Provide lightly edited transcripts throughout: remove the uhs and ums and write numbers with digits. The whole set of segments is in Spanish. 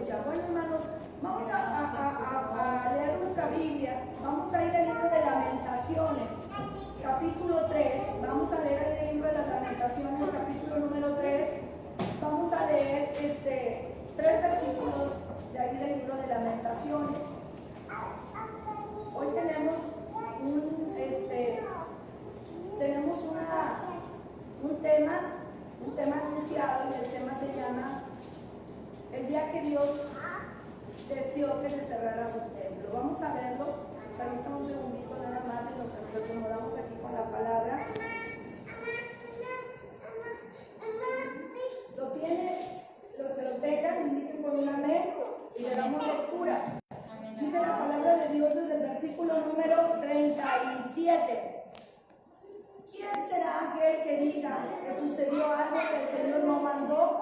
Aleluya. Bueno, hermanos, vamos a leer nuestra Biblia. Vamos a ir al libro de Lamentaciones, capítulo 3. Vamos a leer el libro de las Lamentaciones, capítulo número 3. Vamos a leer 3 versículos de ahí del libro de Lamentaciones. Hoy tenemos un tema anunciado, y el tema se llama el día que Dios deseó que se cerrara su templo. Vamos a verlo. Permítanme un segundito nada más en lo que nos acomodamos aquí con la palabra. ¿Lo tiene? Los que lo tengan, indiquen con un amén y le damos lectura. Dice la palabra de Dios desde el versículo número 37. ¿Quién será aquel que diga que sucedió algo que el Señor no mandó?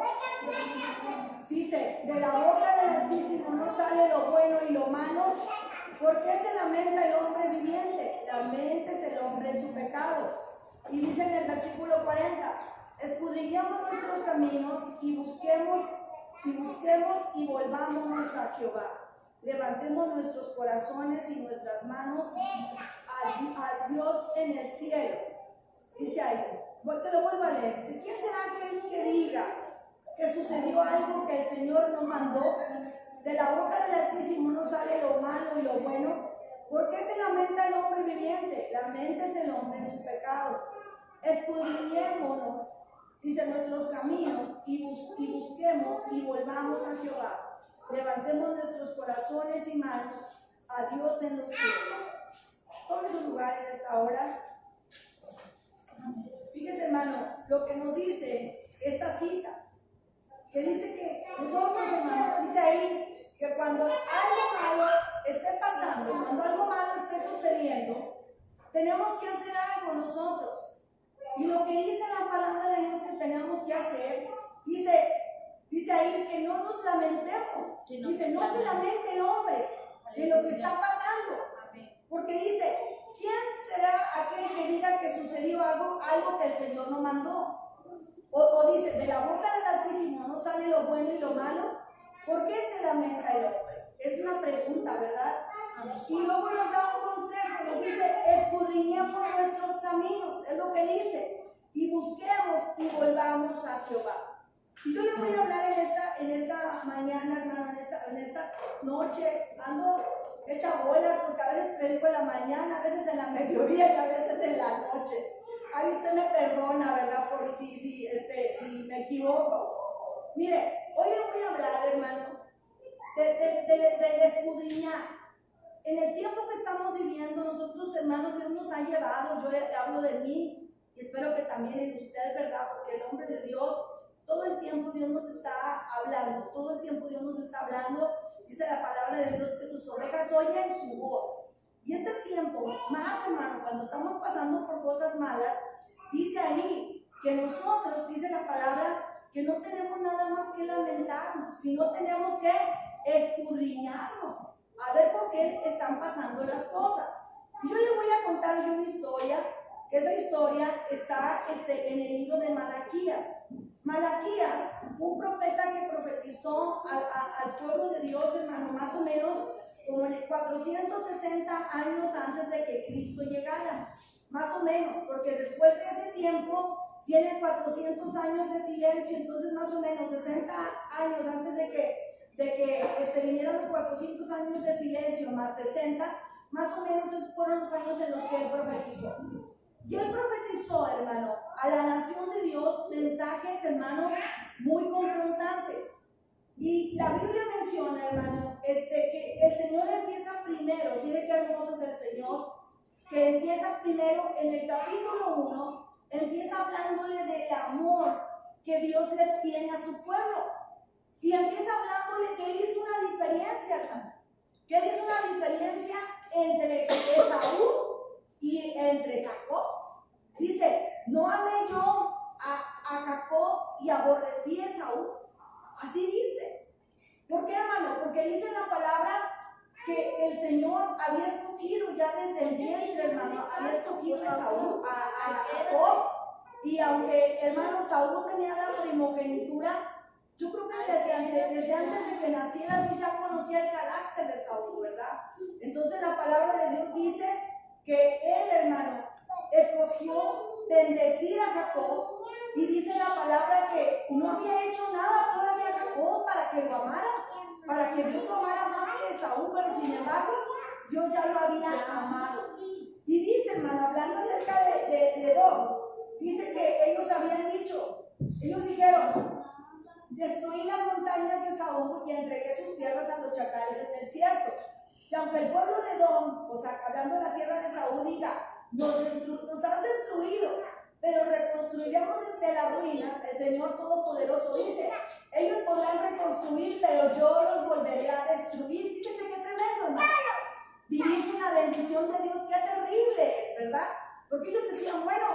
Dice, de la boca del Altísimo no sale lo bueno y lo malo. ¿Por qué se lamenta el hombre viviente? Laméntese el hombre en su pecado. Y dice en el versículo 40, escudriñemos nuestros caminos y busquemos y volvámonos a Jehová. Levantemos nuestros corazones y nuestras manos a Dios en el cielo. Dice ahí, se lo vuelvo a leer. Dice, ¿quién será aquel que diga que sucedió algo que el Señor no mandó? De la boca del Altísimo no sale lo malo y lo bueno. ¿Por qué se lamenta el hombre viviente? Laméntese el hombre en su pecado. Escudriñémonos, dice, nuestros caminos y busquemos y volvamos a Jehová. Levantemos nuestros corazones y manos a Dios en los cielos. Tome su lugar en esta hora. Fíjese, hermano, lo que nos dice esta cita, que dice que nosotros, hermano, dice ahí que cuando algo malo esté pasando, cuando algo malo esté sucediendo, tenemos que hacer algo nosotros. Y lo que dice la palabra de Dios que tenemos que hacer, dice ahí que no nos lamentemos. Dice, no se lamente el hombre de lo que está pasando. Porque dice, ¿quién será aquel que diga que sucedió algo que el Señor no mandó? O dice, de la boca del Altísimo no sale lo bueno y lo malo. ¿Por qué se lamenta el hombre? Es una pregunta, ¿verdad? Y luego nos da un consejo, nos dice, escudriñemos nuestros caminos, es lo que dice, y busquemos y volvamos a Jehová. Y yo le voy a hablar en esta mañana, hermano, en esta noche, ando hecha bolas, porque a veces predico en la mañana, a veces en la mediodía y a veces en la noche. Ay, usted me perdona, ¿verdad? Por si me equivoco. Mire, hoy le voy a hablar, hermano, del escudriñar. En el tiempo que estamos viviendo, nosotros, hermanos, Dios nos ha llevado, yo le hablo de mí, y espero que también en usted, ¿verdad? Porque el hombre de Dios, todo el tiempo Dios nos está hablando, todo el tiempo Dios nos está hablando. Dice la palabra de Dios que sus ovejas oyen su voz. Y este tiempo, más, hermano, cuando estamos pasando por cosas malas, dice ahí que nosotros, dice la palabra, que no tenemos nada más que lamentarnos, sino tenemos que escudriñarnos, a ver por qué están pasando las cosas. Y yo le voy a contar una historia, que esa historia está en el libro de Malaquías. Malaquías fue un profeta que profetizó al pueblo de Dios, hermano, más o menos como en 460 años antes de que Cristo llegara, más o menos, porque después de ese tiempo vienen 400 años de silencio, entonces más o menos 60 años antes de que vinieran los 400 años de silencio más 60, más o menos esos fueron los años en los que él profetizó. Y él profetizó, hermano, a la nación de Dios mensajes, hermano, muy confrontantes. Y la Biblia menciona, hermano, que el Señor empieza primero, mire qué hermoso es el Señor, que empieza primero en el capítulo 1, empieza hablándole del amor que Dios le tiene a su pueblo. Y empieza hablándole que Él hizo una diferencia, hermano, que Él hizo una diferencia entre Esaú y entre Jacob. Dice, no amé yo a Jacob y aborrecí a Esaú. Así dice. ¿Por qué, hermano? Porque dice en la palabra que el Señor había escogido ya desde el vientre, hermano, había escogido a Jacob. Y aunque, hermano, Saúl tenía la primogenitura, Yo creo que desde antes de que naciera, Dios ya conocía el carácter de Saúl, ¿verdad? Entonces la palabra de Dios dice que él, hermano, escogió bendecir a Jacob, y dice la palabra que no había hecho nada todavía Jacob para que lo amara, para que Dios lo amara más que Saúl, pero sin embargo, Dios ya lo había amado. Y dice, hermano, hablando acerca de Edom, dice que ellos habían dicho, ellos dijeron: destruí las montañas de Saúl y entregué sus tierras a los chacales en el desierto. Y aunque el pueblo de Edom, o sea, hablando de la tierra de Saúl, diga: nos has destruido, pero reconstruiremos de las ruinas, el Señor Todopoderoso dice: ellos podrán reconstruir, pero yo los volveré a destruir. Fíjese qué tremendo, hermano. Vivir sin la bendición de Dios, qué terrible es, ¿verdad? Porque ellos decían: bueno,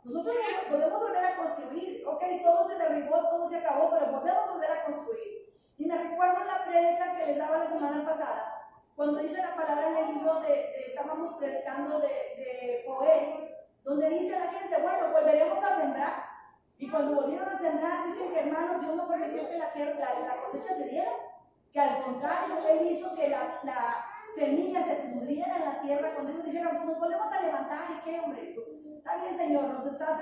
nosotros podemos volver a construir, ok, todo se derribó, todo se acabó, pero podemos volver a construir. Y me recuerdo la prédica que les daba la semana pasada, cuando dice la palabra en el libro estábamos predicando de Joel, donde dice la gente: bueno, volveremos a sembrar. Y cuando volvieron a sembrar, dicen que, hermano, Dios no permitió que la cosecha se diera, que al contrario, Él hizo que la semilla se pudriera en la tierra. Cuando ellos dijeron: pues nos volvemos a levantar, ¿y qué, hombre? Pues está bien, Señor, nos estás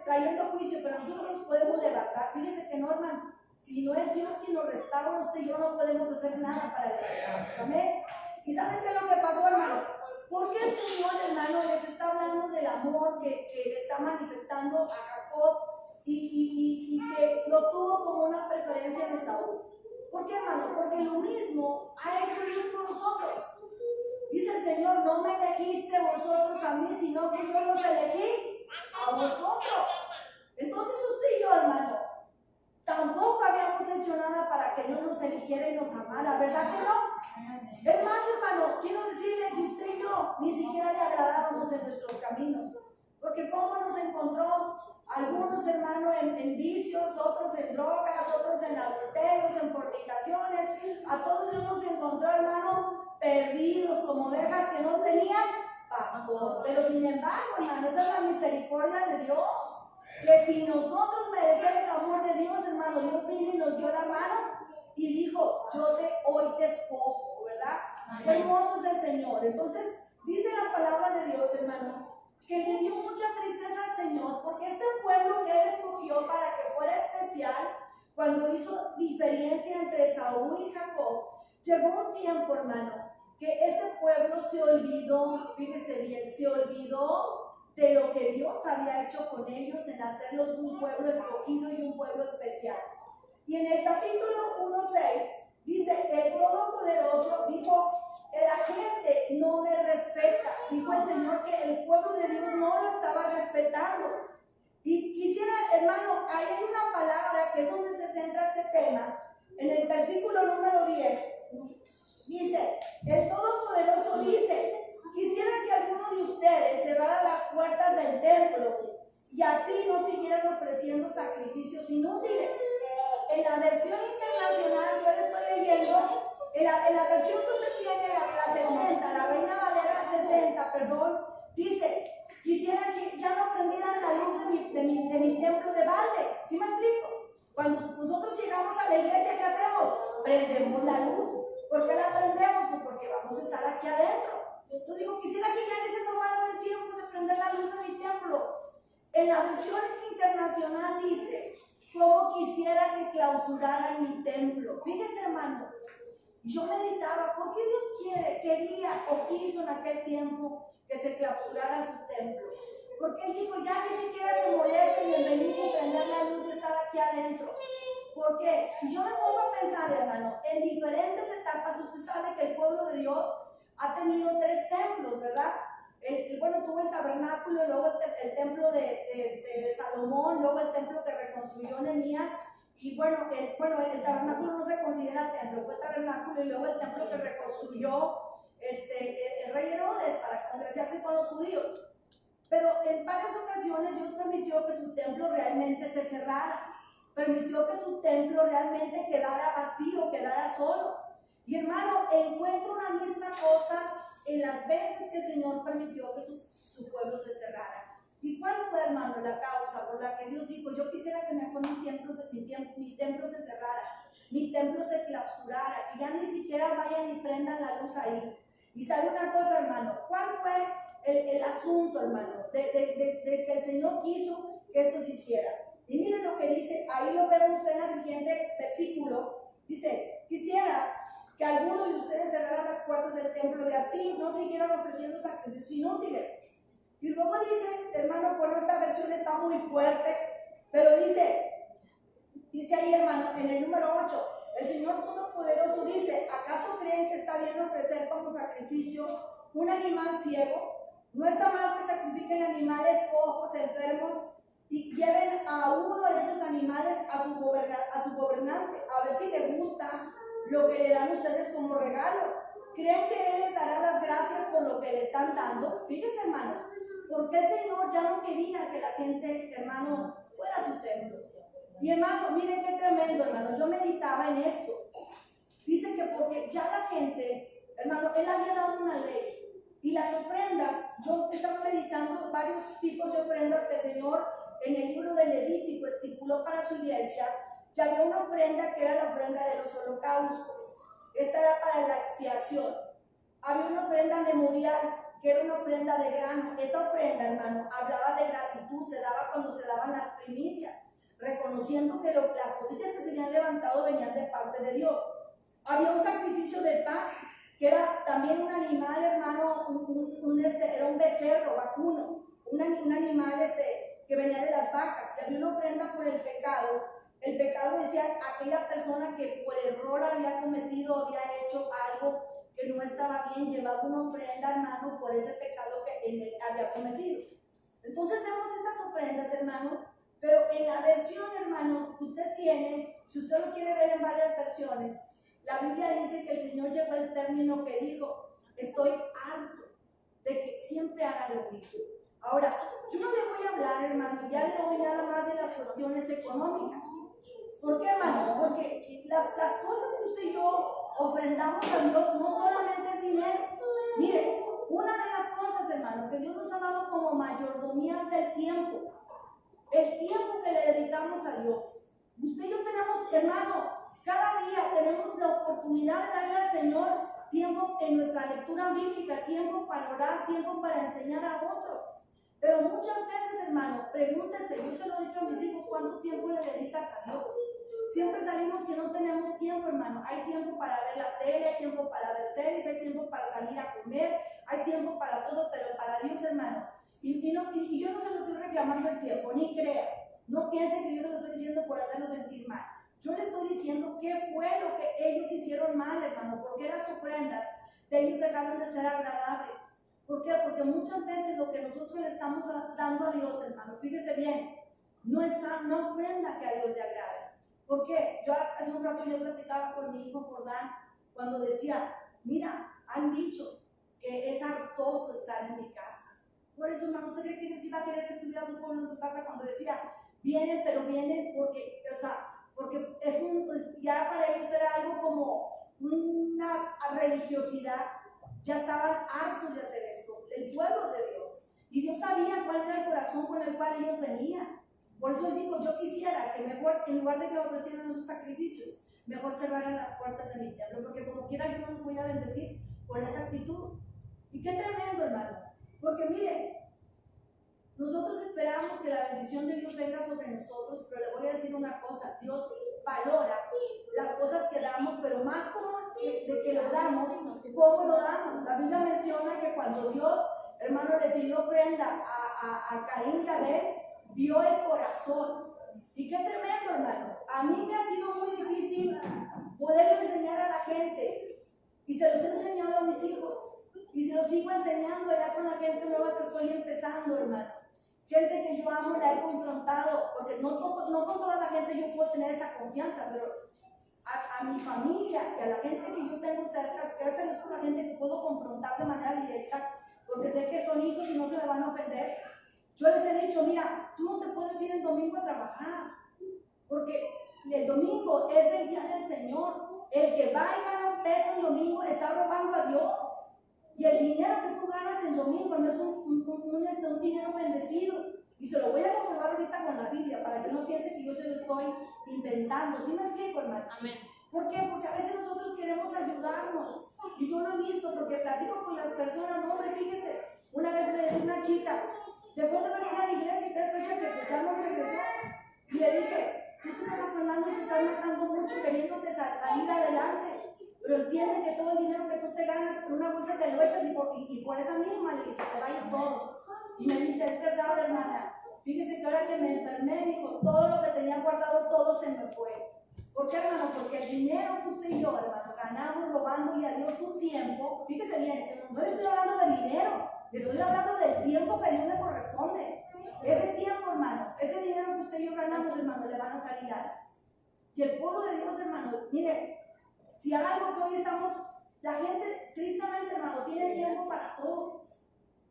trayendo juicio, pero nosotros nos podemos levantar. Fíjese que no, hermano, si no es Dios quien nos restaura, usted y yo no podemos hacer nada para levantarnos. Amén. ¿Y saben qué es lo que pasó, hermano? Porque el Señor, hermano, les está hablando del amor que le está manifestando a Jacob, y que lo tuvo como una preferencia de Saúl. ¿Por qué, hermano? Porque lo mismo ha hecho Dios con nosotros. Dice el Señor: no me elegiste vosotros a mí, sino que yo los elegí a vosotros. Entonces usted y yo, hermano, tampoco habíamos hecho nada para que Dios nos eligiera y nos amara, ¿verdad que no? Es más, hermano, quiero decirle que usted y yo ni siquiera le agradábamos en nuestros caminos. Porque cómo nos encontró, algunos, hermanos, en vicios, otros en drogas, otros en adulterios, en fornicaciones. A todos Dios nos encontró, hermano, perdidos como ovejas que no tenían pastor. Pero sin embargo, hermano, esa es la misericordia de Dios. Que si nosotros merecemos el amor de Dios, hermano, Dios vino y nos dio la mano y dijo: hoy te escojo, ¿verdad? Qué hermoso es el Señor. Entonces, dice la palabra de Dios, hermano, que le dio mucha tristeza al Señor, porque ese pueblo que Él escogió para que fuera especial, cuando hizo diferencia entre Saúl y Jacob, llegó un tiempo, hermano, que ese pueblo se olvidó, fíjese bien, se olvidó de lo que Dios había hecho con ellos en hacerlos un pueblo escogido y un pueblo especial. Y en el capítulo 1:6 dice: el Todopoderoso dijo: la gente no me respeta. Dijo el Señor que el pueblo de Dios no lo estaba respetando. Y quisiera, hermano, ahí hay una palabra que es donde se centra este tema. En el versículo número 10 dice: el Todopoderoso dice: quisiera que alguno de ustedes cerrara las puertas del templo y así no siguieran ofreciendo sacrificios inútiles. En la versión internacional, yo le estoy leyendo, en la versión que usted tiene, la 70, la Reina Valera 60, perdón, dice: quisiera que ya no prendieran la luz de mi templo de balde. ¿Sí me explico? Cuando nosotros llegamos a la iglesia, ¿qué hacemos? Prendemos la luz. ¿Por qué la prendemos? Pues porque vamos a estar aquí adentro. Entonces digo: quisiera que ya ni se tomaran el tiempo de prender la luz de mi templo. En la versión internacional dice: cómo quisiera que clausuraran mi templo. Fíjese, hermano, yo meditaba: ¿por qué Dios quería o quiso en aquel tiempo que se clausurara su templo? Porque Él dijo: ya ni siquiera se molesten en venir y prender la luz de estar aquí adentro. ¿Por qué? Y yo me pongo a pensar, hermano, en diferentes etapas. Usted sabe que el pueblo de Dios ha tenido 3 templos, ¿verdad? Bueno, tuvo el tabernáculo, luego el templo de Salomón, luego el templo que reconstruyó Nehemías. Y bueno, el tabernáculo no se considera templo, fue tabernáculo, y luego el templo que reconstruyó el rey Herodes para congraciarse con los judíos. Pero en varias ocasiones Dios permitió que su templo realmente se cerrara, permitió que su templo realmente quedara vacío, quedara solo. Y hermano, encuentro una misma cosa en las veces que el Señor permitió que su pueblo se cerrara. ¿Y cuál fue, hermano, la causa por la que Dios dijo, yo quisiera que mejor mi templo se cerrara, mi templo se clausurara, que ya ni siquiera vayan y prendan la luz ahí? Y sabe una cosa, hermano, ¿cuál fue el asunto, hermano, de que el Señor quiso que esto se hiciera? Y miren lo que dice, ahí lo vemos usted en el siguiente versículo. Dice, quisiera que alguno de ustedes cerrara las puertas del templo y así no siguieran ofreciendo sacrificios inútiles. Y luego dice, hermano, bueno, esta versión está muy fuerte, pero dice ahí, hermano, en el número 8, el Señor Todopoderoso dice, ¿acaso creen que está bien ofrecer como sacrificio un animal ciego? No está mal que sacrifiquen animales cojos, enfermos, y lleven a uno de esos animales a su gobernante, a ver si le gusta lo que le dan ustedes como regalo. ¿Creen que Él les dará las gracias por lo que le están dando? Fíjese, hermano, porque el Señor ya no quería que la gente, hermano, fuera a su templo. Y hermano, miren qué tremendo, hermano, yo meditaba en esto. Dice que porque ya la gente, hermano, Él había dado una ley. Y las ofrendas, yo estaba meditando varios tipos de ofrendas que el Señor en el libro de Levítico estipuló para su iglesia. Ya había una ofrenda que era la ofrenda de los holocaustos. Esta era para la expiación. Había una ofrenda memorial, que era una ofrenda de grano. Esa ofrenda, hermano, hablaba de gratitud, se daba cuando se daban las primicias, reconociendo que las cosechas que se habían levantado venían de parte de Dios. Había un sacrificio de paz, que era también un animal, hermano, era un becerro vacuno, un animal que venía de las vacas. Y había una ofrenda por el pecado. El pecado decía aquella persona que por error había hecho algo que no estaba bien, llevaba una ofrenda, hermano, por ese pecado que él había cometido. Entonces vemos estas ofrendas, hermano, pero en la versión, hermano, que usted tiene, si usted lo quiere ver en varias versiones, la Biblia dice que el Señor llegó al término que dijo, estoy harto de que siempre hagan lo mismo. Ahora, yo no le voy a hablar, hermano, ya de hoy nada más de las cuestiones económicas. ¿Por qué, hermano? Porque las cosas que usted y yo ofrendamos a Dios no solamente es dinero. Mire, una de las cosas, hermano, que Dios nos ha dado como mayordomía es el tiempo. El tiempo que le dedicamos a Dios. Usted y yo tenemos, hermano, cada día tenemos la oportunidad de darle al Señor tiempo en nuestra lectura bíblica, tiempo para orar, tiempo para enseñar a otros. Pero muchas veces, hermano, pregúntense, yo se lo he dicho a mis hijos, ¿cuánto tiempo le dedicas a Dios? Siempre salimos que no tenemos tiempo, hermano. Hay tiempo para ver la tele, hay tiempo para ver series, hay tiempo para salir a comer, hay tiempo para todo, pero para Dios, hermano. Y yo no se lo estoy reclamando el tiempo, ni crea. No piense que yo se lo estoy diciendo por hacerlo sentir mal. Yo le estoy diciendo qué fue lo que ellos hicieron mal, hermano. ¿Por qué las ofrendas de ellos dejaron de ser agradables? ¿Por qué? Porque muchas veces lo que nosotros le estamos dando a Dios, hermano, fíjese bien, no es una ofrenda que a Dios le agrade. ¿Por qué? Yo hace un rato yo platicaba con mi hijo Jordán cuando decía, mira, han dicho que es hartoso estar en mi casa. Por eso, hermano, ¿usted cree que Dios iba a querer que estuviera su pueblo en su casa cuando decía, vienen, pero vienen porque, porque ya para ellos era algo como una religiosidad? Ya estaban hartos de hacer esto, el pueblo de Dios. Y Dios sabía cuál era el corazón con el cual ellos venían. Por eso digo, yo quisiera que mejor, en lugar de que ofrecieran esos sacrificios, mejor cerraran las puertas de mi templo, porque como quiera yo no los voy a bendecir con esa actitud. Y qué tremendo, hermano. Porque miren, nosotros esperamos que la bendición de Dios venga sobre nosotros, pero le voy a decir una cosa, Dios valora las cosas que damos, pero más como de que lo damos, cómo lo damos. La Biblia menciona que cuando Dios, hermano, le pidió ofrenda a Caín y Abel, vio el corazón. Y qué tremendo, hermano. A mí me ha sido muy difícil poder enseñar a la gente, y se los he enseñado a mis hijos, y se los sigo enseñando ya con la gente nueva que estoy empezando, hermano. Gente que yo amo, la he confrontado, porque no con toda la gente yo puedo tener esa confianza, pero a mi familia y a la gente que yo tengo cerca, gracias a Dios por la gente que puedo confrontar de manera directa, porque sé que son hijos y no se me van a ofender. Yo les he dicho, mira, tú no te puedes ir el domingo a trabajar, porque el domingo es el día del Señor. El que va y gana un peso el domingo está robando a Dios. Y el dinero que tú ganas el domingo no es un dinero bendecido. Y se lo voy a comprobar ahorita con la Biblia para que no piense que yo se lo estoy inventando. ¿Sí me explico, hermano? Amén. ¿Por qué? Porque a veces nosotros queremos ayudarnos. Y yo lo he visto porque platico con las personas. No, hombre, fíjese, una vez me decía una chica, después de venir a la iglesia y te fecha que pues ya no regresó. Y le dije, tú te estás afirmando y te estás matando mucho queriéndote salir adelante. Pero entiende que todo el dinero que tú te ganas por una bolsa te lo echas y por esa misma le dice, te va a ir todo. Y me dice, es verdad, hermana. Fíjese que ahora que me enfermé, dijo, todo lo que tenía guardado, todo se me fue. ¿Por qué, hermano? Porque el dinero que usted y yo, hermano, ganamos robándole a Dios un tiempo. Fíjese bien, no le estoy hablando de dinero, le estoy hablando del tiempo que a Dios le corresponde. Ese tiempo, hermano, ese dinero que usted y yo ganamos, hermano, le van a salir alas. Y el pueblo de Dios, hermano, mire, si hay algo que hoy estamos, la gente, tristemente, hermano, tiene tiempo para todo.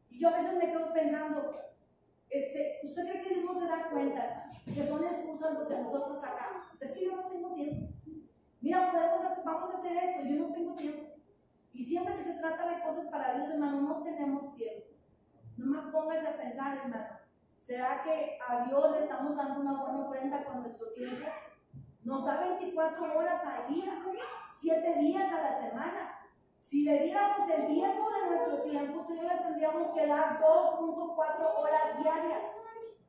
Y yo a veces me quedo pensando, ¿usted cree que Dios no se da cuenta, hermano, que son excusas lo que nosotros sacamos? Es que yo no tengo tiempo. Mira, vamos a hacer esto, yo no tengo tiempo. Y siempre que se trata de cosas para Dios, hermano, no tenemos tiempo. Nomás póngase a pensar, hermano, ¿será que a Dios le estamos dando una buena ofrenda con nuestro tiempo? Nos da 24 horas al día, 7 días a la semana. Si le diéramos el diezmo de nuestro tiempo, usted y yo le tendríamos que dar 2.4 horas diarias.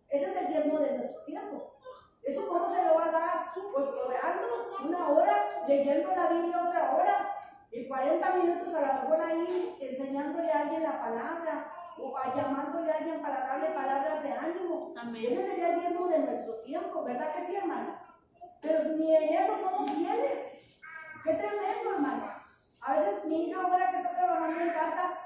Ese es el diezmo de nuestro tiempo. ¿Eso cómo se lo va a dar? Pues orando 1 hora, leyendo la Biblia otra hora, y 40 minutos a lo mejor ahí enseñándole a alguien la palabra, o llamándole a alguien para darle palabras de ánimo. Amén. Ese sería el diezmo de nuestro tiempo, ¿verdad que sí, hermano? Pero ni en eso somos fieles. Qué tremendo, hermano. A veces mi hija ahora que está trabajando en casa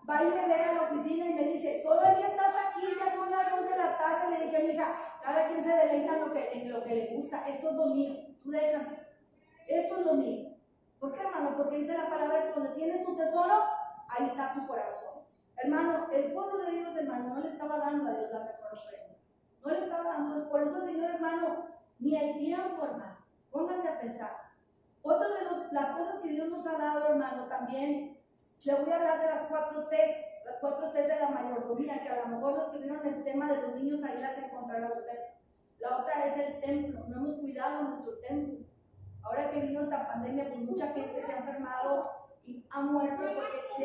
va y me ve a la oficina y me dice, todavía estás aquí, ya son las 2 de la tarde. Le dije, mija, cada quien se deleita en lo que le gusta. Esto es lo mío, tú déjame. Esto es lo mío. ¿Por qué, hermano? Porque dice la palabra que donde tienes tu tesoro, ahí está tu corazón. Hermano, el pueblo de Dios, hermano, no le estaba dando a Dios la mejor ofrenda. No le estaba dando. Por eso, Señor, hermano, ni el tiempo, hermano. Póngase a pensar. Otra de las cosas que Dios nos ha dado, hermano, también, le voy a hablar de las 4 T's, las 4 T's de la mayordomía, que a lo mejor los que vieron el tema de los niños ahí las encontrará usted. La otra es el templo, no hemos cuidado nuestro templo. Ahora que vino esta pandemia, pues mucha gente se ha enfermado y ha muerto porque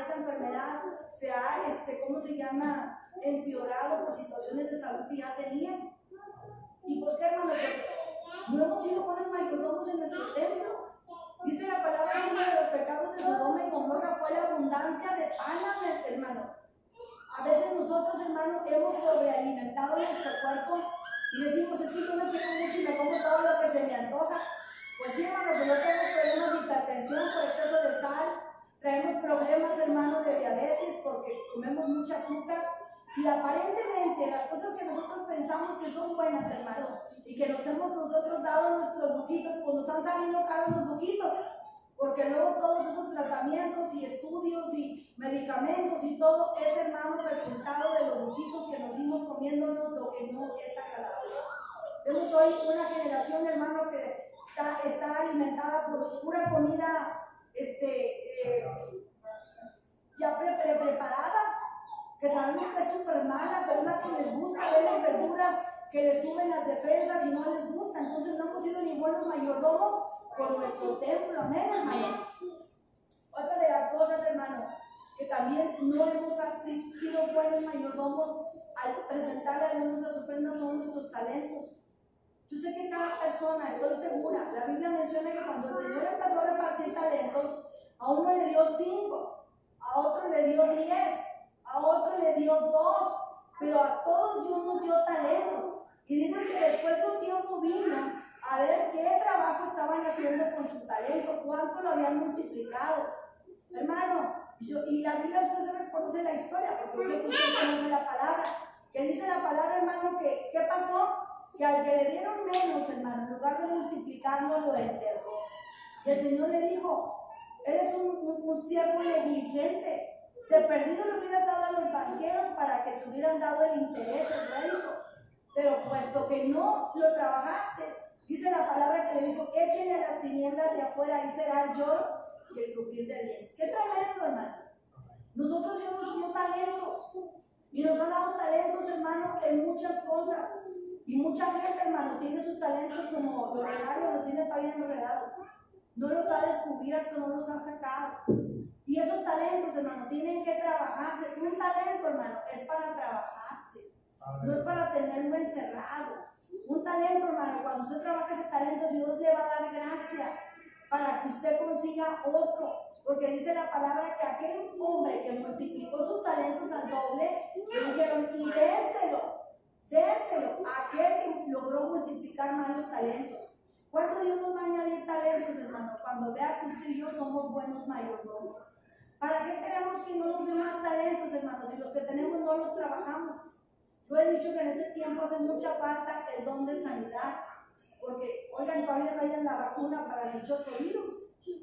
esa enfermedad se ha, ¿cómo se llama?, empeorado por situaciones de salud que ya tenían. ¿Y por qué, hermano? Porque no hemos sido buenos mayordomos en nuestro templo. Dice la palabra que uno de los pecados de Sodoma y Gomorra fue la abundancia de pan, hermano. A veces nosotros, hermano, hemos sobrealimentado nuestro cuerpo y decimos, es que yo me quiero mucho y me como todo lo que se me antoja. Pues sí, hermano, que no tenemos problemas de hipertensión por exceso de sal, traemos problemas, hermano, de diabetes porque comemos mucha azúcar. Y aparentemente las cosas que nosotros pensamos que son buenas, hermano, y que nos hemos nosotros dado nuestros lujitos, pues nos han salido caros los lujitos, porque luego todos esos tratamientos y estudios y medicamentos y todo es, hermano, resultado de los lujitos que nos dimos comiéndonos lo que no es agradable. Vemos hoy una generación, hermano, que está alimentada por pura comida ya preparada, que sabemos que es súper mala, pero es la que les gusta, ver las verduras que les suben las defensas y no les gusta. Entonces no hemos sido ni buenos mayordomos con nuestro templo, amén, hermano. Otra de las cosas, hermano, que también no hemos sido buenos mayordomos al presentarle a Dios nuestras ofrendas son nuestros talentos. Yo sé que cada persona, estoy segura, la Biblia menciona que cuando el Señor empezó a repartir talentos, a uno le dio 5, a otro le dio 10, a otro le dio 2, pero a todos Dios nos dio talentos. Y dice que después de un tiempo vino a ver qué trabajo estaban haciendo con su talento, cuánto lo habían multiplicado. Hermano, y la Biblia, usted se reconoce la historia, porque usted conoce la palabra. Que dice la palabra, hermano, que ¿qué pasó? Que al que le dieron menos, hermano, en lugar de multiplicarlo, lo enterró. Y el Señor le dijo, eres un siervo negligente. De perdido le hubieras dado a los banqueros para que te hubieran dado el interés, el rédito. Pero puesto que no lo trabajaste, dice la palabra que le dijo, échenle a las tinieblas de afuera, ahí será el lloro y el crujir de dientes. Qué tremendo, hermano. Nosotros Dios nos dio talentos y nos ha dado talentos, hermano, en muchas cosas. Y mucha gente, hermano, tiene sus talentos como los regalos, los tiene todavía enredados. No los ha descubierto, no los ha sacado. Y esos talentos, hermano, tienen que trabajarse. Un talento, hermano, es para trabajarse. No es para tenerlo encerrado. Un talento, hermano, cuando usted trabaja ese talento, Dios le va a dar gracia para que usted consiga otro. Porque dice la palabra que aquel hombre que multiplicó sus talentos al doble, le dijeron, y dénselo a aquel que logró multiplicar más los talentos. ¿Cuánto Dios nos va a añadir talentos, hermano? Cuando vea que usted y yo somos buenos mayordomos. ¿Para qué queremos que no nos dé más talentos, hermanos? Si los que tenemos no los trabajamos. Yo he dicho que en este tiempo hace mucha falta el don de sanidad. Porque, oigan, todavía no hay la vacuna para dichos oídos.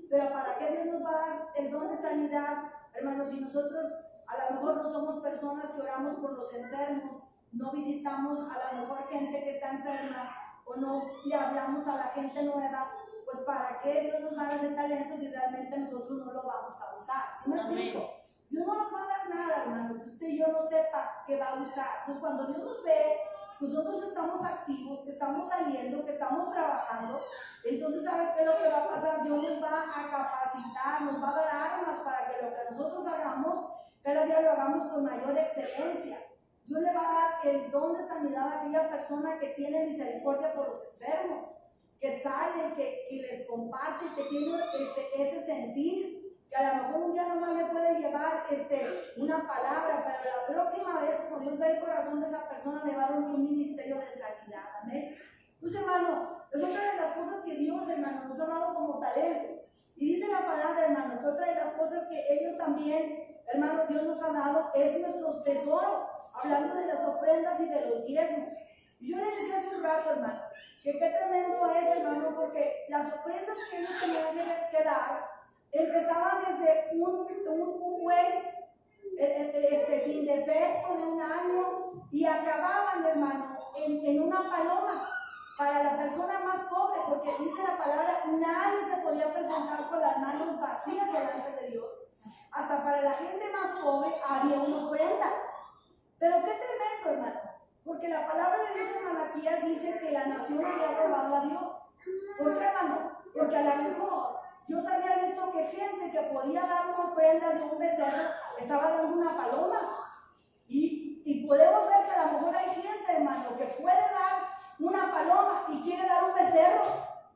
Pero ¿para qué Dios nos va a dar el don de sanidad, hermanos? Si nosotros a lo mejor no somos personas que oramos por los enfermos, no visitamos a lo mejor gente que está enferma, o no le hablamos a la gente nueva, pues ¿para qué Dios nos va a dar ese talento si realmente nosotros no lo vamos a usar? ¿Sí me explico? Dios no nos va a dar nada, hermano, que usted y yo no sepa qué va a usar. Pues cuando Dios nos ve, nosotros estamos activos, que estamos saliendo, que estamos trabajando, entonces ¿sabe qué es lo que va a pasar? Dios nos va a capacitar, nos va a dar armas para que lo que nosotros hagamos, cada día lo hagamos con mayor excelencia. Dios le va a dar el don de sanidad a aquella persona que tiene misericordia por los enfermos, que sale, que les comparte, que tiene ese sentir, que a lo mejor un día nomás le puede llevar una palabra, pero la próxima vez, como Dios ve el corazón de esa persona, le va a dar un ministerio de sanidad. Amén. Entonces, hermano, es otra de las cosas que Dios, hermano, nos ha dado como talentos. Y dice la palabra, hermano, que otra de las cosas que ellos también, hermano, Dios nos ha dado es nuestros tesoros. Hablando de las ofrendas y de los diezmos. Y yo les decía hace un rato, hermano, que qué tremendo es, hermano, porque las ofrendas que ellos tenían que dar empezaban desde un buey sin defecto de un año y acababan, hermano, en una paloma para la persona más pobre, porque dice la palabra, nadie se podía presentar con las manos vacías delante de Dios. Hasta para la gente más pobre había una ofrenda. Pero qué tremendo, hermano, porque la palabra de Dios en Malaquías dice que la nación había robado a Dios. ¿Por qué, hermano? Porque a lo mejor Dios había visto que gente que podía dar una ofrenda de un becerro estaba dando una paloma. Y podemos ver que a lo mejor hay gente, hermano, que puede dar una paloma y quiere dar un becerro.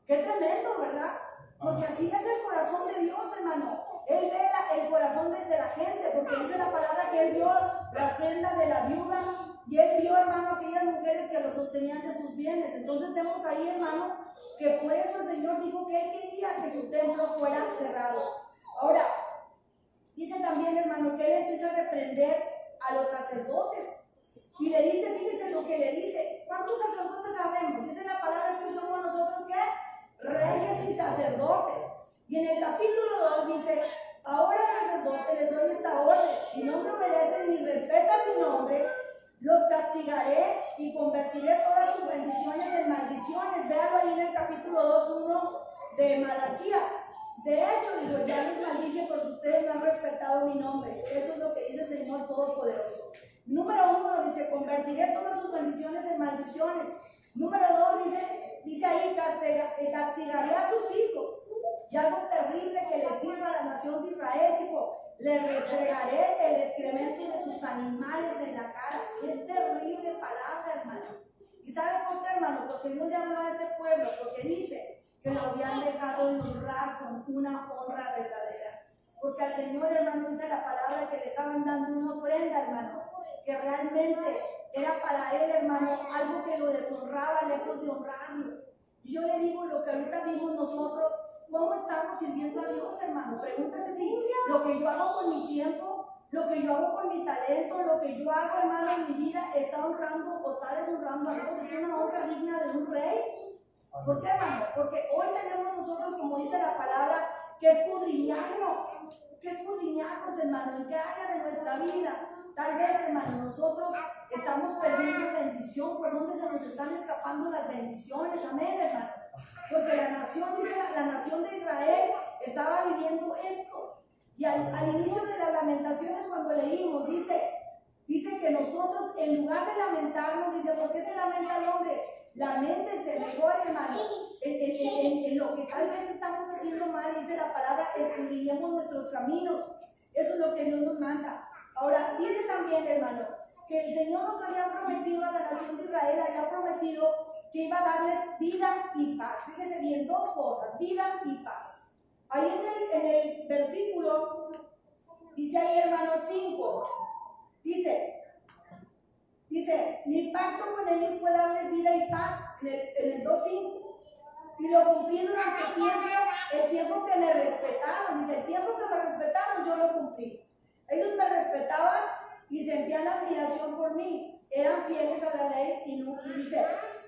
Qué tremendo, ¿verdad? Porque así es el corazón de Dios, hermano. Él ve el corazón de la gente, porque dice la palabra que él vio la ofrenda de la viuda y él vio, hermano, aquellas mujeres que lo sostenían de sus bienes. Entonces vemos ahí, hermano, que por eso el Señor dijo que él quería que su templo fuera cerrado. Ahora, dice también, hermano, que él empieza a reprender a los sacerdotes y le dice, fíjense lo que le dice. ¿Cuántos sacerdotes sabemos? Dice la palabra que hoy somos nosotros, ¿qué? Reyes y sacerdotes. Y en el capítulo 2 dice, ahora sacerdotes les doy esta orden, si no me obedecen ni respetan mi nombre, los castigaré y convertiré todas sus bendiciones en maldiciones. Véanlo ahí en el capítulo 2:1 de Malaquías. De hecho, digo, ya los maldije porque ustedes no han respetado mi nombre. Eso es lo que dice el Señor Todopoderoso. Número 1 dice, convertiré todas sus bendiciones en maldiciones. Número 2 dice ahí, castigaré a sus hijos. Y algo terrible que les dijo a la nación de Israel, dijo, les restregaré el excremento de sus animales en la cara. Qué terrible palabra, hermano. ¿Y sabe por qué, hermano? Porque Dios le habló a ese pueblo, porque dice que lo habían dejado de honrar con una honra verdadera. Porque al Señor, hermano, dice la palabra que le estaban dando una ofrenda, hermano, que realmente era para él, hermano, algo que lo deshonraba lejos de honrarlo. Y yo le digo lo que ahorita vimos nosotros, ¿cómo estamos sirviendo a Dios, hermano? Pregúntese si lo que yo hago con mi tiempo, lo que yo hago con mi talento, lo que yo hago, hermano, en mi vida, está honrando o está deshonrando a Dios. Es una honra digna de un rey. ¿Por qué, hermano? Porque hoy tenemos nosotros, como dice la palabra, que escudriñarnos, hermano, en qué área de nuestra vida. Tal vez, hermano, nosotros estamos perdiendo bendición, por donde se nos están escapando las bendiciones, amén, hermano. Porque la nación, dice la nación de Israel, estaba viviendo esto. Y al inicio de las Lamentaciones, cuando leímos, dice que nosotros, en lugar de lamentarnos, dice, ¿por qué se lamenta el hombre? Laméntese mejor, hermano, en lo que tal vez estamos haciendo mal. Dice la palabra, escudriñemos nuestros caminos. Eso es lo que Dios nos manda. Ahora, dice también, hermano, que el Señor nos había prometido a la nación de Israel, había prometido que iba a darles vida y paz. Fíjese bien, dos cosas, vida y paz. Ahí en el versículo, dice ahí, hermano, 5, dice, mi pacto con ellos fue darles vida y paz, en el 2:5. Y lo cumplí durante el tiempo que me respetaron. Dice, el tiempo que me respetaron, yo lo cumplí. Ellos me respetaban y sentían admiración por mí. Eran fieles a la ley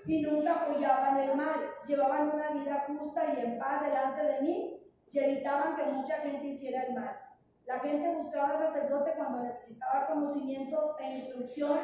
y nunca apoyaban el mal. Llevaban una vida justa y en paz delante de mí y evitaban que mucha gente hiciera el mal. La gente buscaba al sacerdote cuando necesitaba conocimiento e instrucción,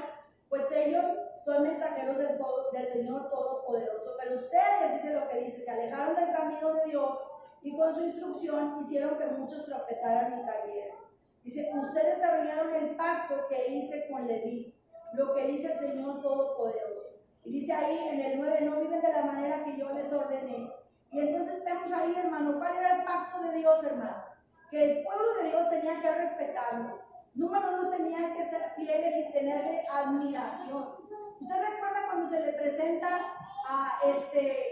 pues ellos son mensajeros del Señor Todopoderoso. Pero ustedes, dice lo que dice, se alejaron del camino de Dios y con su instrucción hicieron que muchos tropezaran y cayeran. Dice, ustedes arruinaron el pacto que hice con Leví, lo que dice el Señor Todopoderoso. Y dice ahí en el 9, no viven de la manera que yo les ordené. Y entonces vemos ahí, hermano, ¿cuál era el pacto de Dios, hermano? Que el pueblo de Dios tenía que respetarlo. Número 2, tenían que ser fieles y tenerle admiración. ¿Usted recuerda cuando se le presenta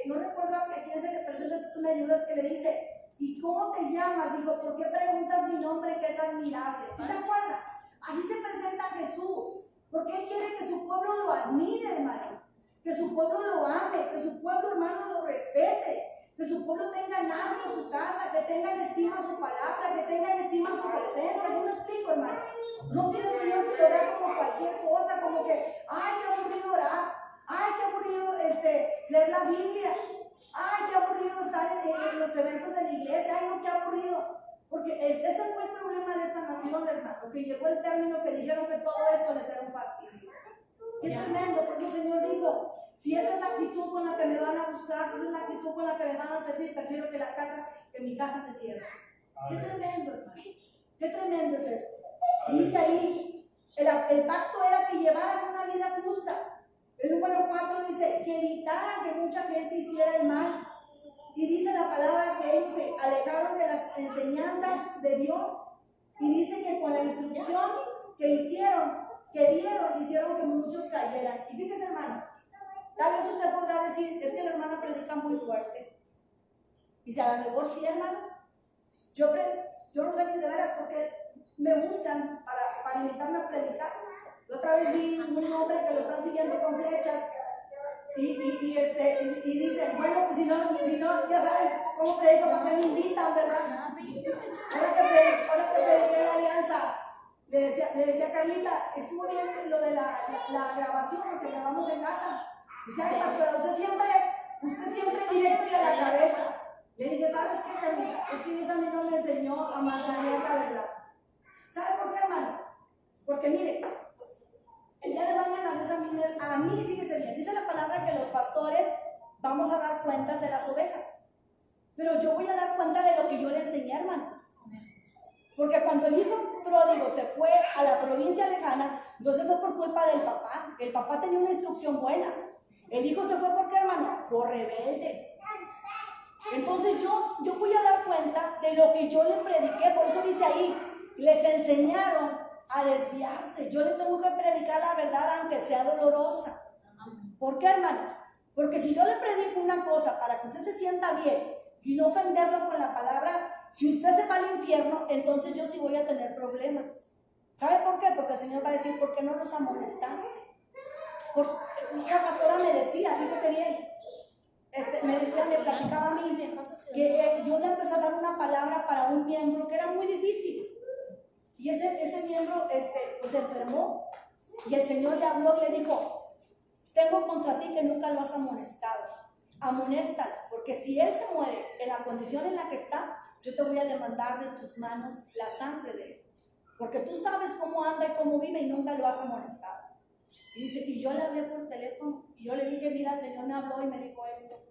no recuerdo a quién se le presenta, tú me ayudas, que le dice, ¿y cómo te llamas? Dijo, ¿por qué preguntas mi nombre que es admirable? ¿Sí se acuerda? Así se presenta Jesús, porque Él quiere que su pueblo lo admire, hermano, que su pueblo lo ame, que su pueblo, hermano, lo respete, que su pueblo tenga en alto su casa, que tenga en estima su palabra, que tenga en estima su presencia. ¿Sí me explico, hermano? No quiere el Señor que lo vea como cualquier cosa, como que, ay, qué aburrido orar, ay, qué aburrido leer la Biblia, ay, qué aburrido estar en los eventos de la iglesia, ay, no, qué aburrido. Porque ese fue el problema de esta nación, hermano, que llegó el término que dijeron que todo esto les era un fastidio. Qué tremendo, porque el Señor dijo, si esa es la actitud con la que me van a buscar, si esa es la actitud con la que me van a servir, prefiero que mi casa se cierre. Qué tremendo, hermano. Qué tremendo es esto. Y dice ahí, el pacto era que llevaran una vida justa. El número 4 dice, que evitaran que mucha gente hiciera el mal. Y dice la palabra que ellos se alejaron de las enseñanzas de Dios. Y dice que con la instrucción que hicieron que muchos cayeran. Y fíjese, hermano, tal vez usted podrá decir, es que la hermana predica muy fuerte. Y si a lo mejor sí, hermano, yo no sé ni de veras porque me buscan para invitarme a predicar. La otra vez vi un hombre que lo están siguiendo con flechas y dicen, bueno, pues si no, ya saben cómo predico, ¿para qué me invitan, verdad? Ahora que prediqué la alianza, le decía a Carlita, estuvo bien lo de la grabación, porque grabamos en casa. Dice, ay, pastora, usted siempre directo y a la cabeza. Le dije, ¿sabes qué, Carlita? Es que Dios a mí no me enseñó a manzanear la verdad. ¿Sabe por qué, hermano? Porque mire, el día de mañana Dios a mí, fíjese bien, dice la palabra que los pastores vamos a dar cuentas de las ovejas. Pero yo voy a dar cuenta de lo que yo le enseñé, hermano. Porque cuando el hijo pródigo se fue a la provincia lejana, no se fue por culpa del papá. El papá tenía una instrucción buena. El hijo se fue, ¿por qué, hermano? Por rebelde. Entonces yo voy a dar cuenta de lo que yo les prediqué. Por eso dice ahí, les enseñaron a desviarse. Yo les tengo que predicar la verdad aunque sea dolorosa. ¿Por qué, hermano? Porque si yo le predico una cosa para que usted se sienta bien y no ofenderlo con la palabra, si usted se va al infierno, entonces yo sí voy a tener problemas. ¿Sabe por qué? Porque el Señor va a decir, ¿por qué no los amonestaste? Una pastora me decía, fíjese bien, me platicaba a mí que Dios le empezó a dar una palabra para un miembro que era muy difícil. Y ese miembro pues se enfermó. Y el Señor le habló y le dijo, tengo contra ti que nunca lo has amonestado. Amonéstalo, porque si él se muere en la condición en la que está, yo te voy a demandar de tus manos la sangre de él. Porque tú sabes cómo anda y cómo vive y nunca lo has amonestado. Y dice, y yo le hablé por teléfono y yo le dije, mira, el Señor me habló y me dijo esto.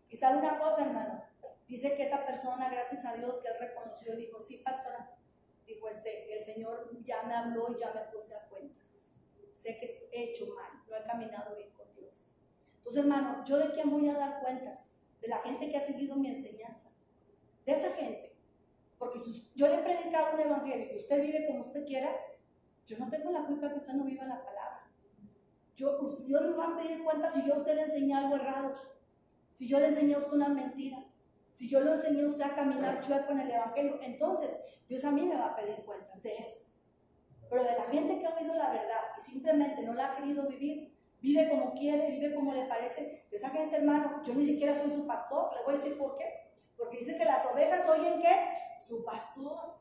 Y sabe una cosa, hermano, dice que esta persona, gracias a Dios, que él reconoció, dijo, sí, pastora, dijo el Señor ya me habló y ya me puse a cuentas. Sé que he hecho mal, no he caminado bien con Dios. Entonces, hermano, ¿yo de quién voy a dar cuentas? De la gente que ha seguido mi enseñanza. De esa gente. Porque si yo le he predicado un evangelio y usted vive como usted quiera, yo no tengo la culpa que usted no viva la palabra. Dios no me va a pedir cuentas si yo a usted le enseñé algo errado, si yo le enseñé a usted una mentira, si yo le enseñé a usted a caminar chueco en el evangelio. Entonces Dios a mí me va a pedir cuentas de eso. Pero de la gente que ha oído la verdad y simplemente no la ha querido vivir, vive como quiere, vive como le parece, de esa gente, hermano, yo ni siquiera soy su pastor. Le voy a decir por qué. Porque dice que las ovejas oyen ¿qué? Su pastor.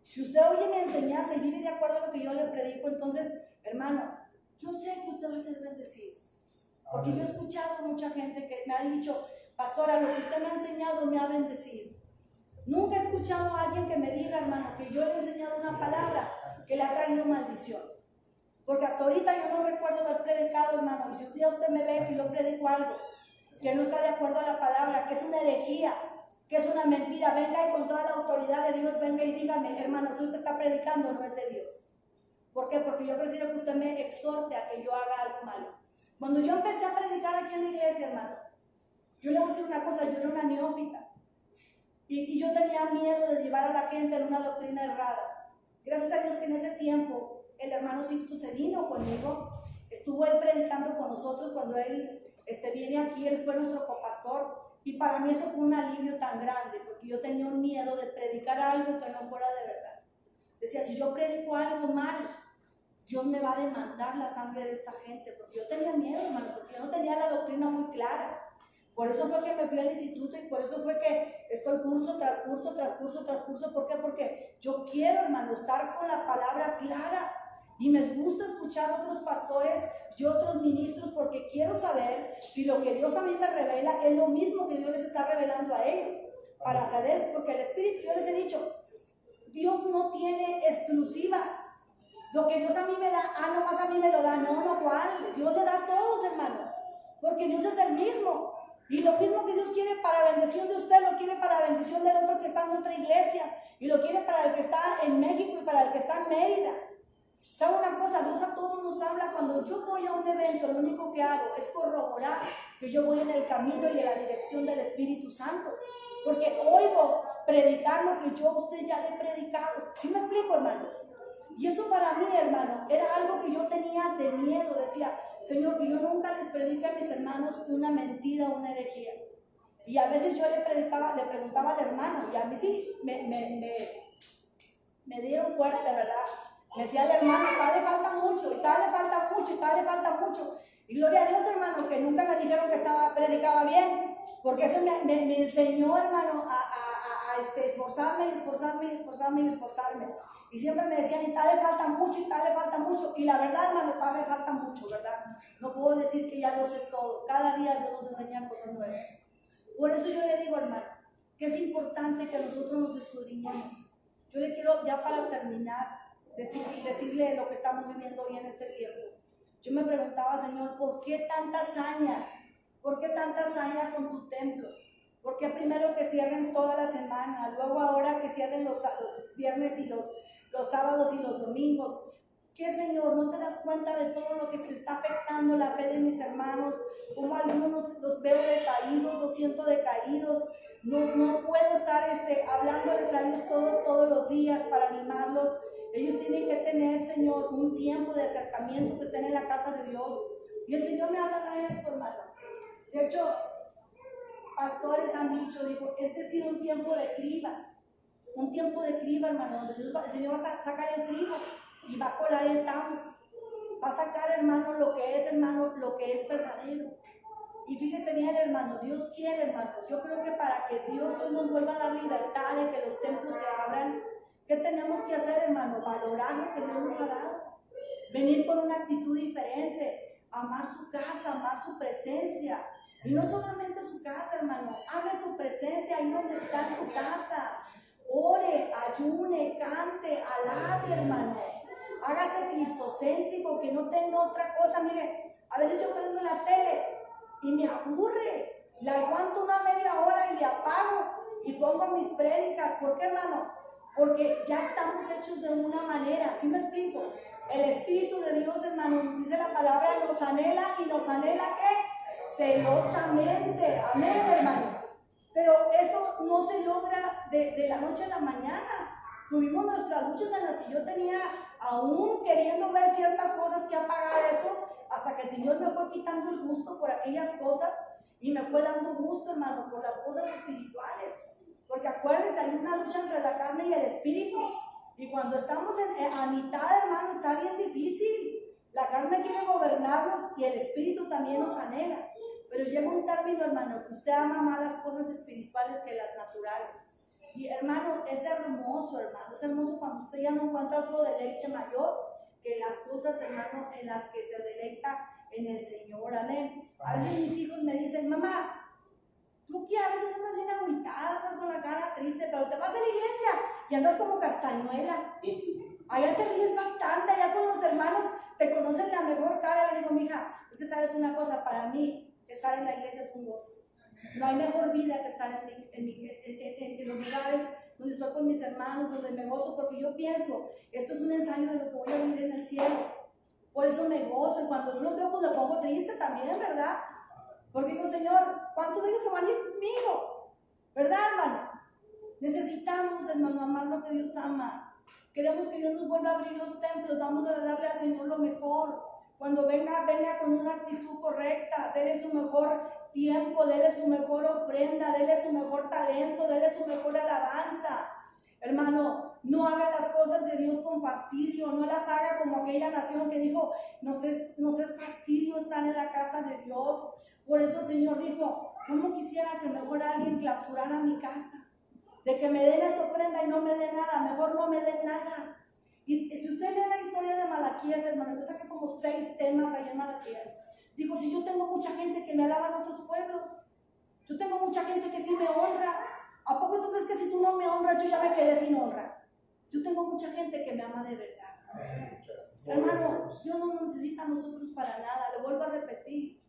Si usted oye mi enseñanza y vive de acuerdo a lo que yo le predico, entonces, hermano, yo sé que usted va a ser bendecido. Porque yo he escuchado mucha gente que me ha dicho, pastora, lo que usted me ha enseñado me ha bendecido. Nunca he escuchado a alguien que me diga, hermano, que yo le he enseñado una palabra que le ha traído maldición. Porque hasta ahorita yo no recuerdo haber predicado, hermano. Y si un día usted me ve que yo predico algo que no está de acuerdo a la palabra, que es una herejía, que es una mentira, venga y con toda la autoridad de Dios, venga y dígame, hermano, si usted está predicando no es de Dios. ¿Por qué? Porque yo prefiero que usted me exhorte a que yo haga algo malo. Cuando yo empecé a predicar aquí en la iglesia, hermano, yo le voy a decir una cosa, yo era una neófita. Y yo tenía miedo de llevar a la gente en una doctrina errada. Gracias a Dios que en ese tiempo el hermano Sixto se vino conmigo, estuvo él predicando con nosotros cuando él viene aquí, él fue nuestro copastor. Y para mí eso fue un alivio tan grande, porque yo tenía un miedo de predicar algo que no fuera de verdad. Decía, si yo predico algo mal, Dios me va a demandar la sangre de esta gente, porque yo tenía miedo, hermano, porque yo no tenía la doctrina muy clara. Por eso fue que me fui al instituto y por eso fue que estoy curso tras curso, tras curso, tras curso. ¿Por qué? Porque yo quiero, hermano, estar con la palabra clara. Y me gusta escuchar a otros pastores y otros ministros porque quiero saber si lo que Dios a mí me revela es lo mismo que Dios les está revelando a ellos. Para saber, porque el Espíritu, yo les he dicho, Dios no tiene exclusivas. Lo que Dios a mí me da, nomás a mí me lo da. No, ¿cuál? Dios le da a todos, hermano. Porque Dios es el mismo. Y lo mismo que Dios quiere para bendición de usted, lo quiere para bendición del otro que está en otra iglesia. Y lo quiere para el que está en México y para el que está en Mérida. ¿Sabe una cosa? Dios a todos nos habla. Cuando yo voy a un evento, lo único que hago es corroborar que yo voy en el camino y en la dirección del Espíritu Santo. Porque oigo predicar lo que yo a usted ya le he predicado. ¿Sí me explico, hermano? Y eso para mí, hermano, era algo que yo tenía de miedo. Decía, Señor, que yo nunca les predique a mis hermanos una mentira o una herejía. Y a veces yo le preguntaba al hermano, y a mí sí me dieron fuerte, ¿verdad? Me decía el hermano, tal le falta mucho, y tal le falta mucho, y tal le falta mucho. Y gloria a Dios, hermano, que nunca me dijeron que predicaba bien, porque eso me enseñó, hermano, a esforzarme, y esforzarme, y esforzarme, y esforzarme. Y siempre me decían, y tal le falta mucho, y tal le falta mucho. Y la verdad, hermano, tal le falta mucho, ¿verdad? No puedo decir que ya lo sé todo. Cada día Dios nos enseña cosas nuevas. Por eso yo le digo, hermano, que es importante que nosotros nos escudriñemos. Yo le quiero, ya para terminar, decirle lo que estamos viviendo hoy en este tiempo. Yo me preguntaba, Señor, ¿por qué tanta hazaña? ¿Por qué tanta hazaña con tu templo? ¿Por qué primero que cierren toda la semana? Luego ahora que cierren los viernes y los sábados y los domingos. ¿Qué, Señor? ¿No te das cuenta de todo lo que se está afectando la fe de mis hermanos? Como algunos los veo decaídos, los siento decaídos. No puedo estar hablándoles a ellos todos los días para animarlos. Ellos tienen que tener, Señor, un tiempo de acercamiento, que estén en la casa de Dios. Y el Señor me habla de esto, hermano. De hecho, pastores han dicho, este ha sido un tiempo de criba. Un tiempo de criba, hermano, donde el Señor va a sacar el trigo y va a colar el tamo. Va a sacar, hermano, lo que es verdadero. Y fíjese bien, hermano, Dios quiere, hermano. Yo creo que para que Dios hoy nos vuelva a dar libertad de que los templos se abran, ¿qué tenemos que hacer, hermano? Valorar lo que Dios nos ha dado. Venir con una actitud diferente. Amar su casa, amar su presencia. Y no solamente su casa, hermano. Ame su presencia ahí donde está en su casa. Ore, ayune, cante, alabe, hermano. Hágase cristocéntrico, que no tenga otra cosa. Mire, a veces yo prendo la tele y me aburre. La aguanto una media hora y le apago y pongo mis prédicas. ¿Por qué, hermano? porque ya estamos hechos de una manera. ¿Sí me explico? El Espíritu de Dios, hermano, dice la palabra, nos anhela y nos anhela ¿qué? Celosamente. Amén, hermano. Pero eso no se logra de la noche a la mañana. Tuvimos nuestras luchas en las que yo tenía aún queriendo ver ciertas cosas que apagar eso, hasta que el Señor me fue quitando el gusto por aquellas cosas y me fue dando gusto, hermano, por las cosas espirituales. Porque acuérdense, hay una lucha entre la carne y el espíritu. Y cuando estamos a mitad, hermano, está bien difícil. La carne quiere gobernarnos y el espíritu también nos anhela. Pero llega un término, hermano, que usted ama más las cosas espirituales que las naturales. Y hermano, es hermoso, hermano. Es hermoso cuando usted ya no encuentra otro deleite mayor que las cosas, hermano, en las que se deleita en el Señor. Amén. A veces mis hijos me dicen, mamá, tú que a veces andas bien agüitada, andas con la cara triste, pero te vas a la iglesia y andas como castañuela. Allá te ríes bastante, allá con los hermanos te conocen la mejor cara. Le digo, mija, es que sabes una cosa, para mí estar en la iglesia es un gozo. No hay mejor vida que estar en los lugares donde estoy con mis hermanos, donde me gozo, porque yo pienso, esto es un ensayo de lo que voy a vivir en el cielo. Por eso me gozo, y cuando no los veo, pues me pongo triste también, ¿verdad? Porque digo, Señor, ¿cuántos años se van a ir conmigo? ¿Verdad, hermano? Necesitamos, hermano, amar lo que Dios ama. Queremos que Dios nos vuelva a abrir los templos, vamos a darle al Señor lo mejor. Cuando venga con una actitud correcta, dele su mejor tiempo, dele su mejor ofrenda, dele su mejor talento, dele su mejor alabanza. Hermano, no haga las cosas de Dios con fastidio, no las haga como aquella nación que dijo, nos es fastidio estar en la casa de Dios. Por eso el Señor dijo, ¿cómo quisiera que mejor alguien clausurara mi casa? De que me den esa ofrenda y no me den nada, mejor no me den nada. Y si usted lee la historia de Malaquías, hermano, yo saqué como 6 temas ahí en Malaquías. Digo, si yo tengo mucha gente que me alaba en otros pueblos, yo tengo mucha gente que sí me honra, ¿a poco tú crees que si tú no me honras yo ya me quedé sin honra? Yo tengo mucha gente que me ama de verdad. Hermano, Dios no nos necesita a nosotros para nada, le vuelvo a repetir.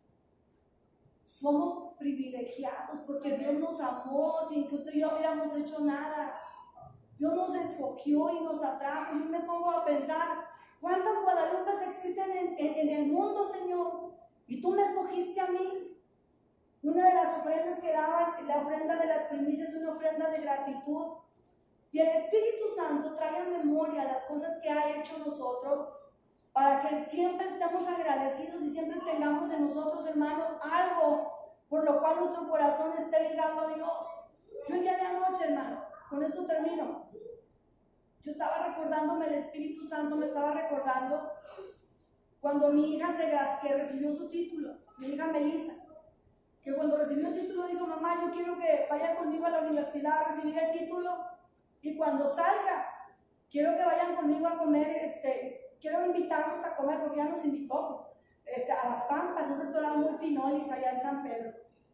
Somos privilegiados porque Dios nos amó sin que usted y yo hubiéramos hecho nada. Dios nos escogió y nos atrajo. Yo me pongo a pensar, ¿cuántas Guadalupes existen en el mundo, Señor? Y tú me escogiste a mí. Una de las ofrendas que daban, la ofrenda de las primicias, es una ofrenda de gratitud. Y el Espíritu Santo trae a memoria las cosas que ha hecho nosotros, para que siempre estemos agradecidos y siempre tengamos en nosotros, hermano, algo por lo cual nuestro corazón esté ligado a Dios. Yo el día de anoche, hermano, con esto termino. Yo estaba recordándome, el Espíritu Santo me estaba recordando cuando mi hija que recibió su título, mi hija Melissa, que cuando recibió el título dijo, mamá, yo quiero que vaya conmigo a la universidad a recibir el título, y cuando salga, quiero que vayan conmigo a comer, quiero invitarlos a comer, porque ya nos invitó, a Las Pampas, un restaurante muy finolis allá en San Pedro.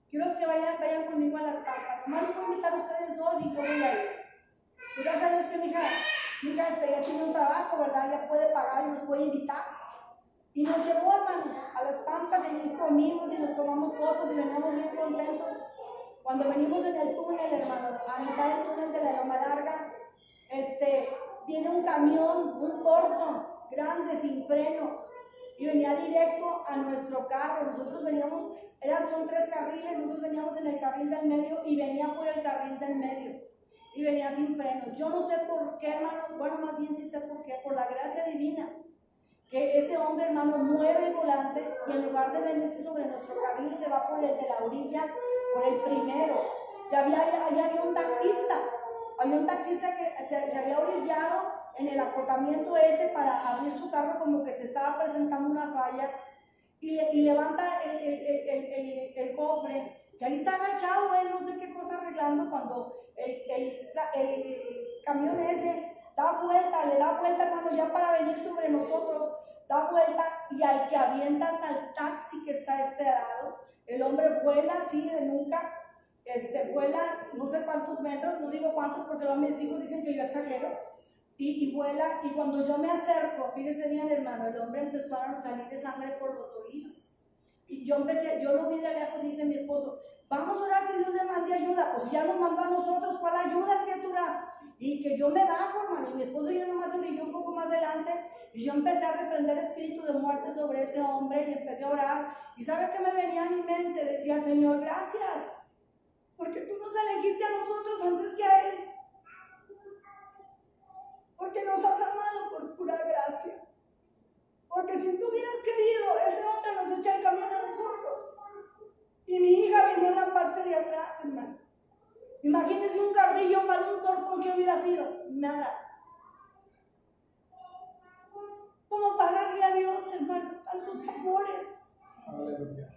Quiero que vayan conmigo a Las Pampas. Nomás les voy a invitar a ustedes dos y yo voy a ir. Pues ya sabes que mi hija ya tiene un trabajo, ¿verdad? Ya puede pagar y nos puede invitar. Y nos llevó, hermano, a Las Pampas, y allí comimos y nos tomamos fotos y veníamos bien contentos. Cuando venimos en el túnel, hermano, a mitad del túnel de la Loma Larga, viene un camión, un Thornton grande, sin frenos, y venía directo a nuestro carro. Nosotros veníamos, son 3 carriles, nosotros veníamos en el carril del medio y venía por el carril del medio y venía sin frenos. Yo no sé por qué, hermano, bueno, más bien sí sé por qué, por la gracia divina, que ese hombre, hermano, mueve el volante y en lugar de venirse sobre nuestro carril se va por el de la orilla, por el primero. Ya había un taxista que se había orillado en el acotamiento ese para abrir su carro, como que se estaba presentando una falla, y levanta el cofre, y ahí está agachado él, no sé qué cosa arreglando, cuando el camión ese le da vuelta, hermano, ya para venir sobre nosotros, da vuelta, y al que avientas al taxi que está a este lado, el hombre vuela así de nuca, vuela no sé cuántos metros, no digo cuántos porque luego mis hijos dicen que yo exagero, y vuela, y cuando yo me acerco, fíjese bien, hermano, el hombre empezó a salir de sangre por los oídos, y yo lo vi de lejos y dice mi esposo, vamos a orar que Dios le mande ayuda. pues ya nos mandó a nosotros, ¿cuál ayuda, criatura? Y que yo me bajo, hermano, y mi esposo y yo nomás se orilló un poco más adelante, y yo empecé a reprender espíritu de muerte sobre ese hombre, y empecé a orar, y ¿sabe qué me venía a mi mente? Decía, Señor, gracias, porque tú nos elegiste a nosotros antes que a él, porque nos has amado por pura gracia, porque si tú hubieras querido, ese hombre nos echa el camión a nosotros, y mi hija venía en la parte de atrás, hermano. Imagínense un carrillo para un tortón, que hubiera sido nada. ¿Cómo pagarle a Dios, hermano, tantos favores? Aleluya.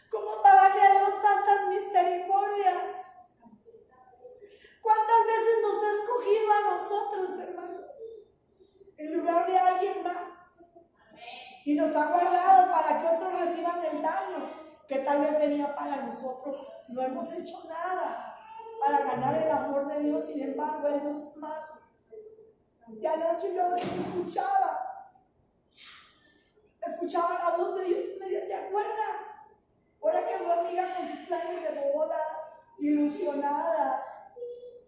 ¿Cómo pagarle a Dios tantas misericordias? ¿Cuántas veces nos ha escogido a nosotros, hermano, en lugar de alguien más? Y nos ha guardado para que otros reciban el daño que tal vez venía para nosotros. No hemos hecho nada para ganar el amor de Dios, sin embargo, Él nos ama. Y anoche yo escuchaba la voz de Dios y me decía, ¿te acuerdas? Ahora que mi amiga con sus planes de boda, ilusionada,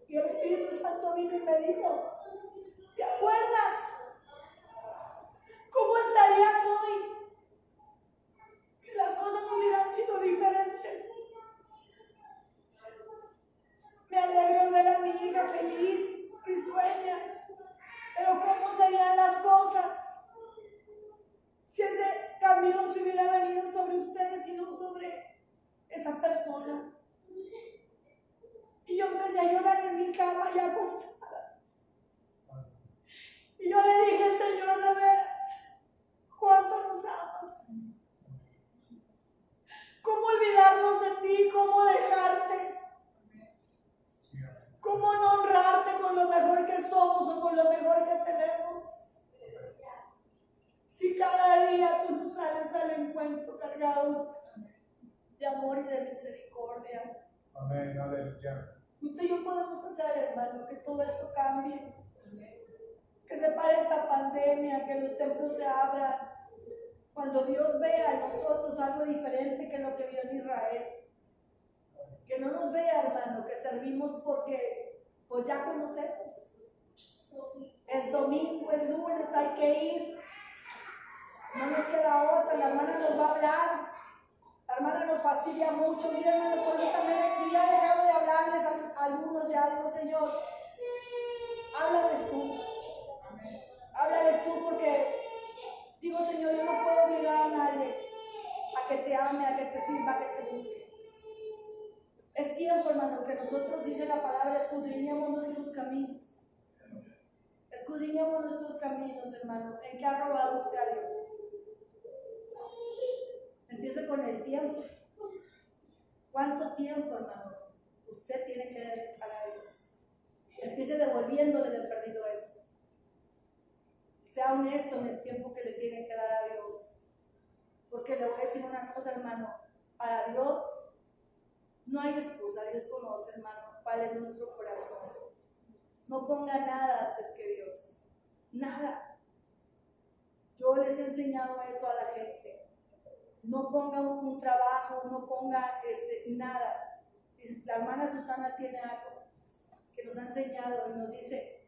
y el Espíritu Santo vino y me dijo, ¿te acuerdas? ¿Cómo estarías hoy si las cosas hubieran sido diferentes? Me alegro ver a mi hija feliz, risueña, pero ¿cómo serían las cosas si ese camión se hubiera venido sobre ustedes y no sobre esa persona? Y yo empecé a llorar en mi cama ya acostada. Y yo le dije, Señor, de veras, ¿cuánto nos amas? ¿Cómo olvidarnos de ti? ¿Cómo dejarte? ¿Cómo no honrarte con lo mejor que somos o con lo mejor que tenemos? Si cada día tú nos sales al encuentro cargados de amor y de misericordia. Amén, aleluya. Usted y yo podemos hacer, hermano, que todo esto cambie. Que se pare esta pandemia, que los templos se abran. Cuando Dios vea en nosotros algo diferente que lo que vio en Israel. Que no nos vea, hermano, que servimos porque pues ya conocemos. Es domingo, es lunes, hay que ir. No nos queda otra, la hermana nos va a hablar. La hermana nos fastidia mucho. Miren, hermano, por eso también yo ya he dejado de hablarles a algunos ya. Digo, Señor, háblales tú. Háblales tú porque digo, Señor, yo no puedo obligar a nadie a que te ame, a que te sirva, a que te busque. Es tiempo, hermano, que nosotros, dice la palabra, escudriñemos nuestros caminos. Escudriñemos nuestros caminos, hermano. ¿En qué ha robado usted a Dios? Empiece con el tiempo. ¿Cuánto tiempo, hermano, usted tiene que dedicar a Dios? Empiece devolviéndole de perdido eso. Sea honesto en el tiempo que le tiene que dar a Dios. Porque le voy a decir una cosa, hermano. Para Dios no hay excusa. Dios conoce, hermano, cuál es nuestro corazón. No ponga nada antes que Dios. Nada. Yo les he enseñado eso a la gente. No ponga un trabajo, no ponga nada. La hermana Susana tiene algo que nos ha enseñado y nos dice,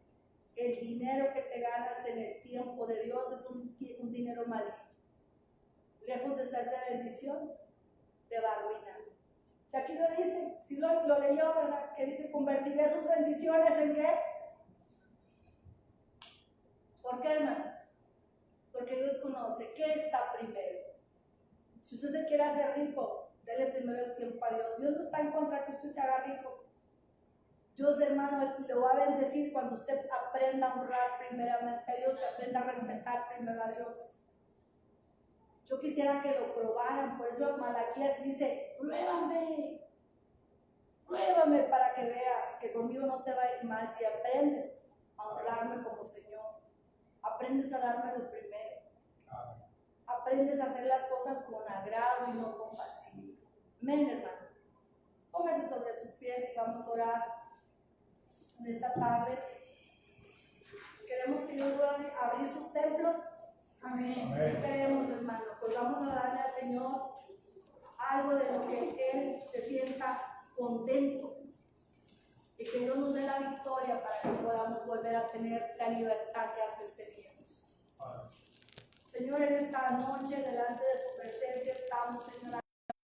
el dinero que te ganas en el tiempo de Dios es un dinero maldito. Lejos de ser de bendición, te va a arruinar. Y aquí lo dice, si lo leyó, ¿verdad? Que dice, convertiré sus bendiciones ¿en qué? ¿Por qué, hermano? Porque Dios conoce qué está primero. Si usted se quiere hacer rico, dele primero el tiempo a Dios. Dios no está en contra de que usted se haga rico. Dios, hermano, lo va a bendecir cuando usted aprenda a honrar primeramente a Dios, que aprenda a respetar primero a Dios. Yo quisiera que lo probaran, por eso Malaquías dice, pruébame para que veas que conmigo no te va a ir mal si aprendes a honrarme como Señor, aprendes a darme lo primero, aprendes a hacer las cosas con agrado y no con fastidio. Amén, hermano. Póngase sobre sus pies y vamos a orar en esta tarde. Queremos que Dios vuelva a abrir sus templos. Amén. Si queremos, hermano, pues vamos a darle al Señor algo de lo que Él se sienta contento. que Dios nos dé la victoria para que podamos volver a tener la libertad que antes teníamos. Padre. Señor, en esta noche, delante de tu presencia estamos, Señor.